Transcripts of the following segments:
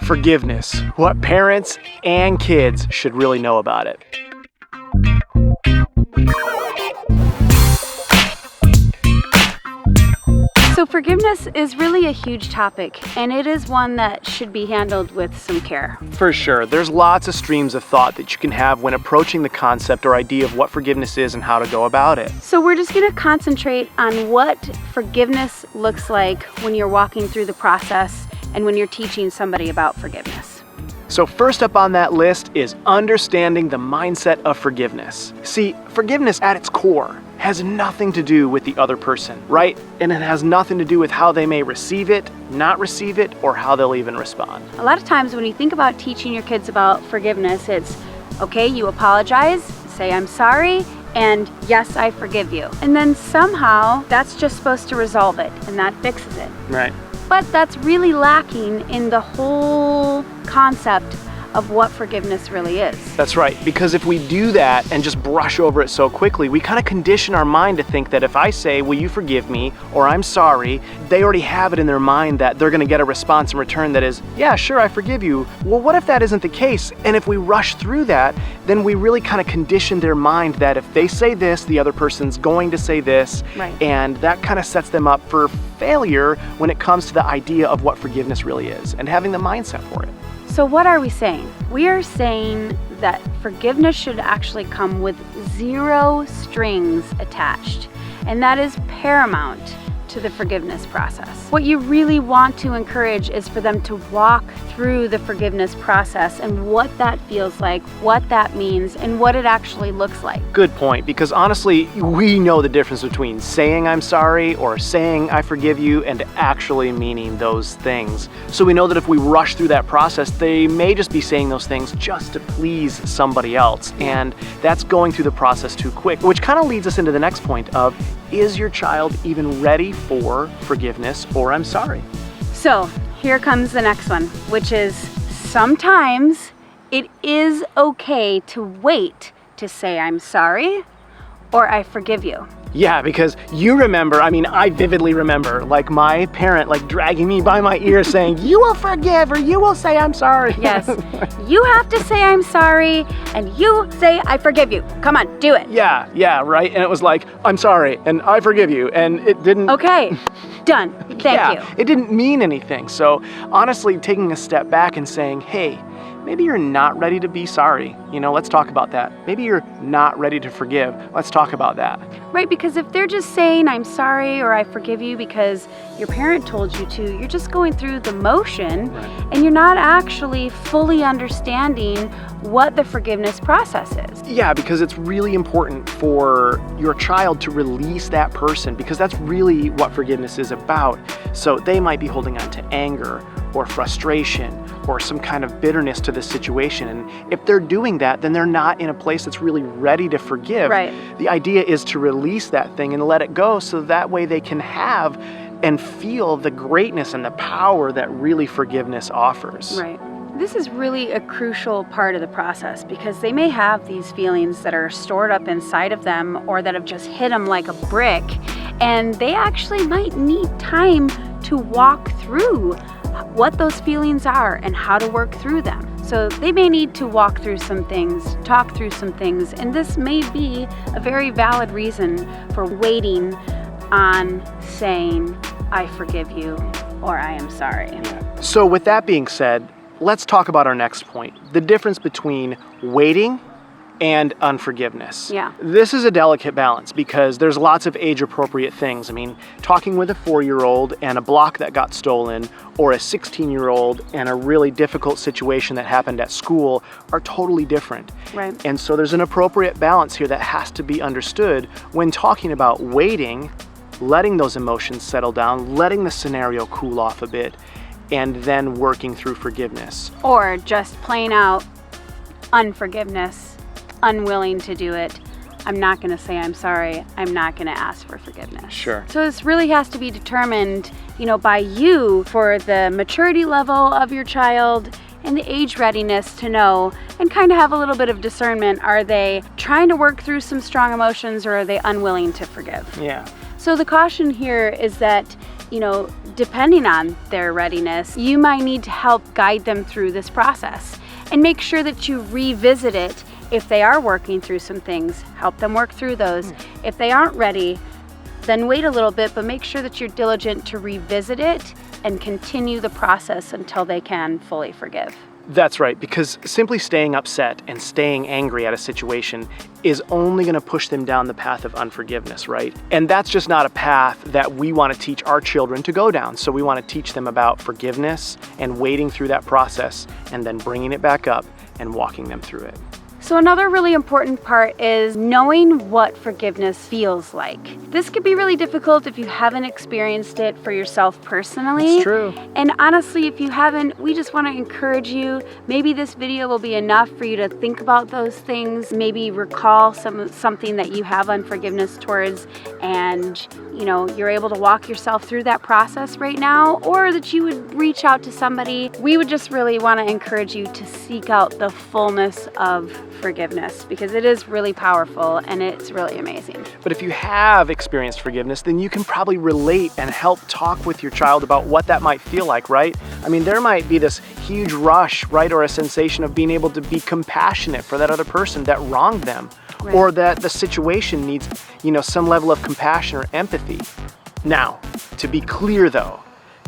Forgiveness, what parents and kids should really know about it. So forgiveness is really a huge topic, and it is one that should be handled with some care. For sure, there's lots of streams of thought that you can have when approaching the concept or idea of what forgiveness is and how to go about it. So we're just going to concentrate on what forgiveness looks like when you're walking through the process and when you're teaching somebody about forgiveness. So first up on that list is understanding the mindset of forgiveness. See, forgiveness at its core has nothing to do with the other person, right? And it has nothing to do with how they may receive it, not receive it, or how they'll even respond. A lot of times when you think about teaching your kids about forgiveness, it's, okay, you apologize, say I'm sorry, and yes, I forgive you. And then somehow that's just supposed to resolve it, and that fixes it. Right. But that's really lacking in the whole concept of what forgiveness really is. That's right, because if we do that and just brush over it so quickly, we kind of condition our mind to think that if I say, will you forgive me, or I'm sorry, they already have it in their mind that they're gonna get a response in return that is, yeah, sure, I forgive you. Well, what if that isn't the case? And if we rush through that, then we really kind of condition their mind that if they say this, the other person's going to say this, Right. And that kind of sets them up for failure when it comes to the idea of what forgiveness really is and having the mindset for it. So what are we saying? We are saying that forgiveness should actually come with 0 strings attached, and that is paramount to the forgiveness process. What you really want to encourage is for them to walk through the forgiveness process and what that feels like, what that means, and what it actually looks like. Good point, because honestly, we know the difference between saying I'm sorry or saying I forgive you and actually meaning those things. So we know that if we rush through that process, they may just be saying those things just to please somebody else, and that's going through the process too quick, which kind of leads us into the next point of, is your child even ready for forgiveness or I'm sorry? So here comes the next one, which is sometimes it is okay to wait to say I'm sorry or I forgive you. Yeah, because you remember, I vividly remember, like my parent, like dragging me by my ear saying, you will forgive or you will say I'm sorry. Yes, you have to say I'm sorry and you say I forgive you. Come on, do it. Yeah, right? And it was like, I'm sorry and I forgive you. And it didn't... Okay, done. Thank you. It didn't mean anything. So honestly, taking a step back and saying, hey, maybe you're not ready to be sorry. Let's talk about that. Maybe you're not ready to forgive. Let's talk about that. Right, because if they're just saying I'm sorry or I forgive you because your parent told you to, you're just going through the motion, Right. And you're not actually fully understanding what the forgiveness process is. Yeah, because it's really important for your child to release that person, because that's really what forgiveness is about. So they might be holding on to anger or frustration or some kind of bitterness to this situation. And if they're doing that, then they're not in a place that's really ready to forgive. Right. The idea is to release that thing and let it go so that way they can have and feel the greatness and the power that really forgiveness offers. Right. This is really a crucial part of the process because they may have these feelings that are stored up inside of them or that have just hit them like a brick, and they actually might need time to walk through what those feelings are and how to work through them. So they may need to walk through some things, talk through some things, and this may be a very valid reason for waiting on saying, I forgive you or I am sorry. So with that being said, let's talk about our next point, the difference between waiting and unforgiveness. Yeah. This is a delicate balance because there's lots of age-appropriate things. Talking with a 4-year-old and a block that got stolen, or a 16-year-old and a really difficult situation that happened at school are totally different. Right. And so there's an appropriate balance here that has to be understood when talking about waiting, letting those emotions settle down, letting the scenario cool off a bit, and then working through forgiveness. Or just plain out unforgiveness, unwilling to do it. I'm not going to say I'm sorry. I'm not going to ask for forgiveness. Sure. So this really has to be determined, by you for the maturity level of your child and the age readiness to know and kind of have a little bit of discernment. Are they trying to work through some strong emotions or are they unwilling to forgive? Yeah. So the caution here is that depending on their readiness, you might need to help guide them through this process and make sure that you revisit it. If they are working through some things, help them work through those. If they aren't ready, then wait a little bit, but make sure that you're diligent to revisit it and continue the process until they can fully forgive. That's right, because simply staying upset and staying angry at a situation is only going to push them down the path of unforgiveness, right? And that's just not a path that we want to teach our children to go down. So we want to teach them about forgiveness and wading through that process and then bringing it back up and walking them through it. So another really important part is knowing what forgiveness feels like. This could be really difficult if you haven't experienced it for yourself personally. It's true. And honestly, if you haven't, we just want to encourage you. Maybe this video will be enough for you to think about those things, maybe recall something that you have unforgiveness towards, and you're able to walk yourself through that process right now, or that you would reach out to somebody. We would just really want to encourage you to seek out the fullness of forgiveness, because it is really powerful and it's really amazing. But if you have experienced forgiveness, then you can probably relate and help talk with your child about what that might feel like, right? I mean, there might be this huge rush, right, or a sensation of being able to be compassionate for that other person that wronged them, right, or that the situation needs, some level of compassion or empathy. Now, to be clear though,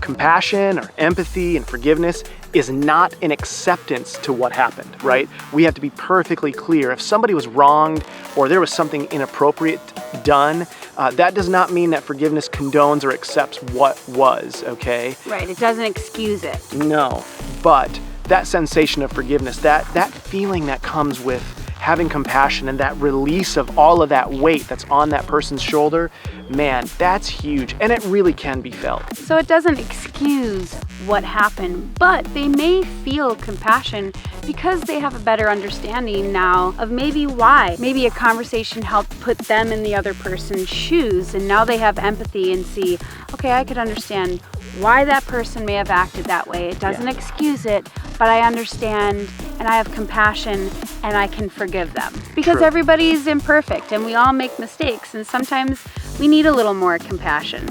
compassion or empathy and forgiveness is not an acceptance to what happened, right? We have to be perfectly clear. If somebody was wronged or there was something inappropriate done, that does not mean that forgiveness condones or accepts what was, okay? Right, it doesn't excuse it. No, but that sensation of forgiveness, that feeling that comes with having compassion and that release of all of that weight that's on that person's shoulder, man, that's huge, and it really can be felt. So it doesn't excuse what happened, but they may feel compassion because they have a better understanding now of maybe why. Maybe a conversation helped put them in the other person's shoes, and now they have empathy and see, okay, I could understand why that person may have acted that way. It doesn't excuse it, but I understand and I have compassion and I can forgive them. Because True. Everybody's imperfect and we all make mistakes, and sometimes we need a little more compassion.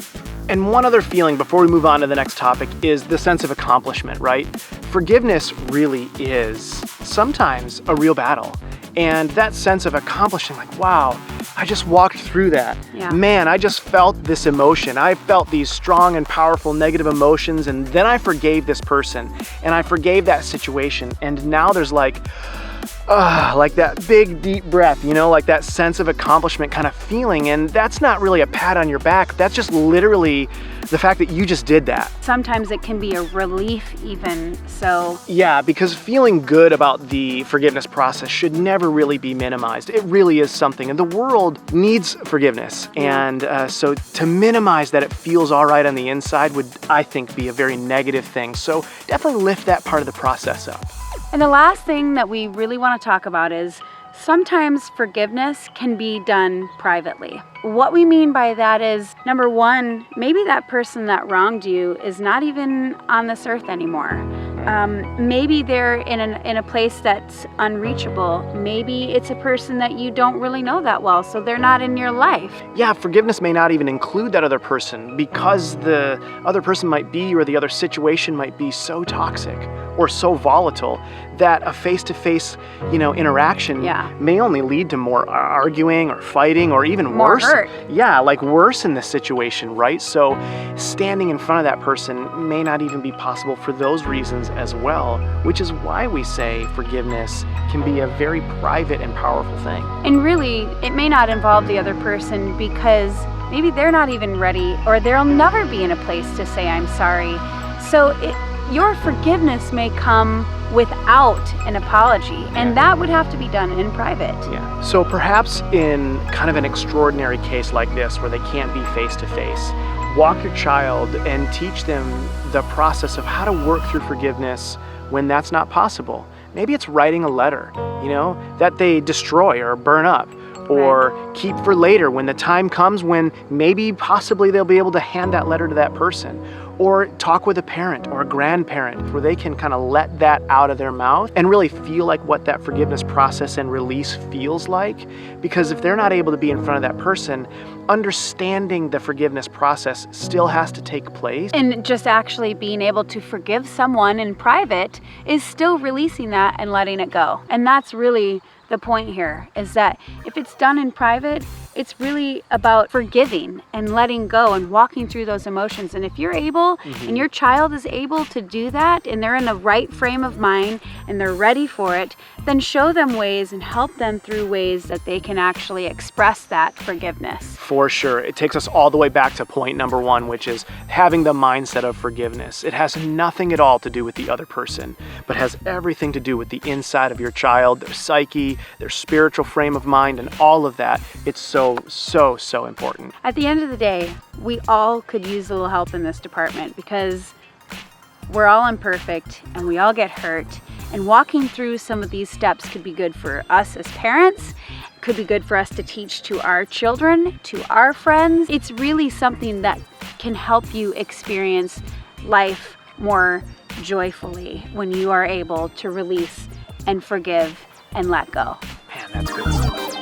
And one other feeling before we move on to the next topic is the sense of accomplishment, right? Forgiveness really is sometimes a real battle. And that sense of accomplishing, like, wow, I just walked through that. Yeah. Man, I just felt this emotion. I felt these strong and powerful negative emotions, and then I forgave this person, and I forgave that situation. And now there's like that big deep breath, like that sense of accomplishment kind of feeling. And that's not really a pat on your back. That's just literally the fact that you just did that. Sometimes it can be a relief even, so. Yeah, because feeling good about the forgiveness process should never really be minimized. It really is something, and the world needs forgiveness. And so to minimize that it feels all right on the inside would, I think, be a very negative thing. So definitely lift that part of the process up. And the last thing that we really want to talk about is sometimes forgiveness can be done privately. What we mean by that is, number one, maybe that person that wronged you is not even on this earth anymore. Maybe they're in a place that's unreachable. Maybe it's a person that you don't really know that well, so they're not in your life. Yeah, forgiveness may not even include that other person because the other person might be, or the other situation might be so toxic or so volatile that a face-to-face, interaction may only lead to more arguing or fighting or even more worse. Hurt. Yeah, like worse in this situation, right? So standing in front of that person may not even be possible for those reasons as well, which is why we say forgiveness can be a very private and powerful thing. And really, it may not involve the other person because maybe they're not even ready, or they'll never be in a place to say, I'm sorry. So your forgiveness may come without an apology, and that would have to be done in private. Yeah. So perhaps in kind of an extraordinary case like this where they can't be face to face, walk your child and teach them the process of how to work through forgiveness when that's not possible. Maybe it's writing a letter, that they destroy or burn up, or keep for later when the time comes when maybe possibly they'll be able to hand that letter to that person. Or talk with a parent or a grandparent where they can kind of let that out of their mouth and really feel like what that forgiveness process and release feels like. Because if they're not able to be in front of that person, understanding the forgiveness process still has to take place. And just actually being able to forgive someone in private is still releasing that and letting it go. And that's really the point here, is that if it's done in private, it's really about forgiving and letting go and walking through those emotions. And if you're able and your child is able to do that and they're in the right frame of mind and they're ready for it, then show them ways and help them through ways that they can actually express that forgiveness. For sure. It takes us all the way back to point number one, which is having the mindset of forgiveness. It has nothing at all to do with the other person, but has everything to do with the inside of your child, their psyche, their spiritual frame of mind, and all of that. It's so important. At the end of the day, we all could use a little help in this department because we're all imperfect and we all get hurt. And walking through some of these steps could be good for us as parents, could be good for us to teach to our children, to our friends. It's really something that can help you experience life more joyfully when you are able to release and forgive and let go. Man, that's good stuff.